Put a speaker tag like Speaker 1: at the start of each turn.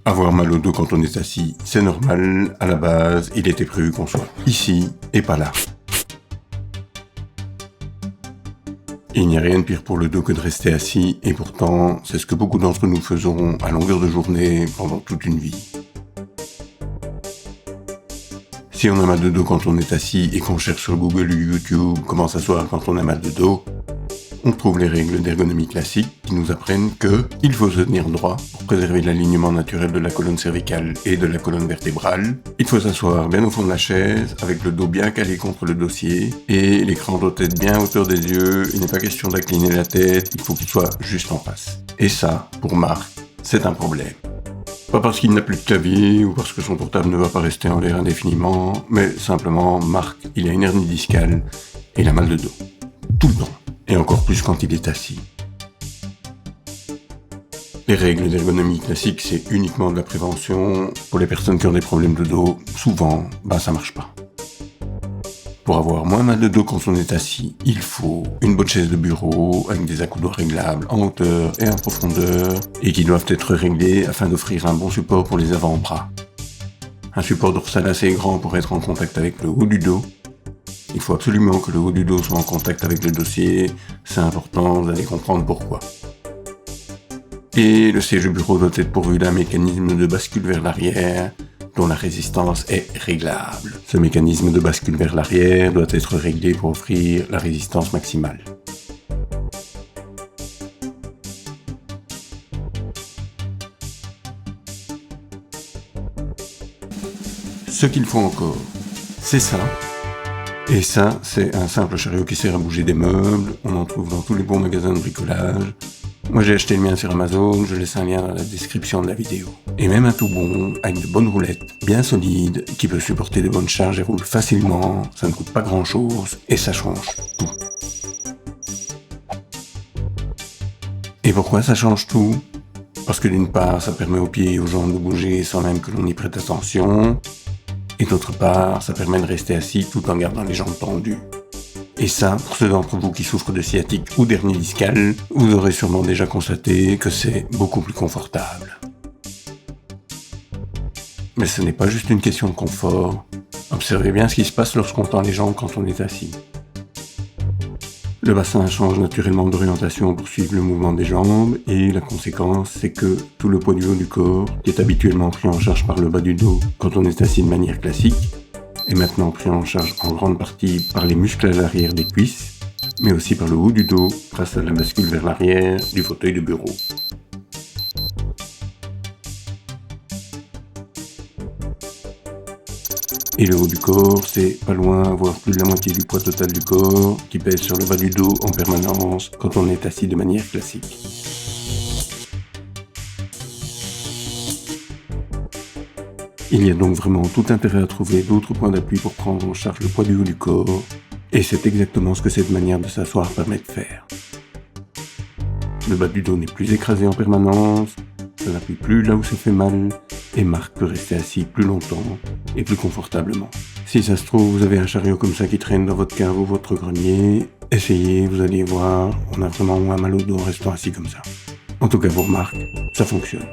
Speaker 1: Avoir mal au dos quand on est assis, c'est normal, à la base, il était prévu qu'on soit ici et pas là. Il n'y a rien de pire pour le dos que de rester assis, et pourtant, c'est ce que beaucoup d'entre nous faisons à longueur de journée pendant toute une vie. Si on a mal de dos quand on est assis et qu'on cherche sur Google ou YouTube comment s'asseoir quand on a mal de dos, on trouve les règles d'ergonomie classiques qui nous apprennent qu'il faut se tenir droit pour préserver l'alignement naturel de la colonne cervicale et de la colonne vertébrale. Il faut s'asseoir bien au fond de la chaise, avec le dos bien calé contre le dossier, et l'écran doit être bien à hauteur des yeux. Il n'est pas question d'incliner la tête, il faut qu'il soit juste en face. Et ça, pour Marc, c'est un problème. Pas parce qu'il n'a plus de clavier ou parce que son portable ne va pas rester en l'air indéfiniment, mais simplement, Marc, il a une hernie discale et il a mal de dos. Tout le temps. Et encore plus quand il est assis. Les règles d'ergonomie classiques, c'est uniquement de la prévention. Pour les personnes qui ont des problèmes de dos, souvent, ça marche pas. Pour avoir moins mal de dos quand on est assis, il faut une bonne chaise de bureau avec des accoudoirs réglables en hauteur et en profondeur et qui doivent être réglés afin d'offrir un bon support pour les avant-bras. Un support dorsal assez grand pour être en contact avec le haut du dos. Il faut absolument que le haut du dos soit en contact avec le dossier, c'est important, vous allez comprendre pourquoi. Et le siège de bureau doit être pourvu d'un mécanisme de bascule vers l'arrière, dont la résistance est réglable. Ce mécanisme de bascule vers l'arrière doit être réglé pour offrir la résistance maximale. Ce qu'il faut encore, c'est ça. Et ça, c'est un simple chariot qui sert à bouger des meubles, on en trouve dans tous les bons magasins de bricolage. Moi j'ai acheté le mien sur Amazon, je laisse un lien dans la description de la vidéo. Et même un tout bon, avec de bonnes roulettes, bien solides, qui peut supporter de bonnes charges et roule facilement, ça ne coûte pas grand chose, et ça change tout. Et pourquoi ça change tout ? Parce que d'une part, ça permet aux pieds et aux jambes de bouger sans même que l'on y prête attention. Et d'autre part, ça permet de rester assis tout en gardant les jambes tendues. Et ça, pour ceux d'entre vous qui souffrent de sciatique ou d'hernie discale, vous aurez sûrement déjà constaté que c'est beaucoup plus confortable. Mais ce n'est pas juste une question de confort. Observez bien ce qui se passe lorsqu'on tend les jambes quand on est assis. Le bassin change naturellement d'orientation pour suivre le mouvement des jambes et la conséquence, c'est que tout le poids du haut du corps, qui est habituellement pris en charge par le bas du dos quand on est assis de manière classique, est maintenant pris en charge en grande partie par les muscles à l'arrière des cuisses, mais aussi par le haut du dos grâce à la bascule vers l'arrière du fauteuil de bureau. Et le haut du corps, c'est pas loin, voire plus de la moitié du poids total du corps, qui pèse sur le bas du dos en permanence quand on est assis de manière classique. Il y a donc vraiment tout intérêt à trouver d'autres points d'appui pour prendre en charge le poids du haut du corps, et c'est exactement ce que cette manière de s'asseoir permet de faire. Le bas du dos n'est plus écrasé en permanence, ça n'appuie plus là où ça fait mal, et Marc peut rester assis plus longtemps et plus confortablement. Si ça se trouve, vous avez un chariot comme ça qui traîne dans votre cave ou votre grenier, essayez, vous allez voir, on a vraiment moins mal au dos en restant assis comme ça. En tout cas pour Marc, ça fonctionne.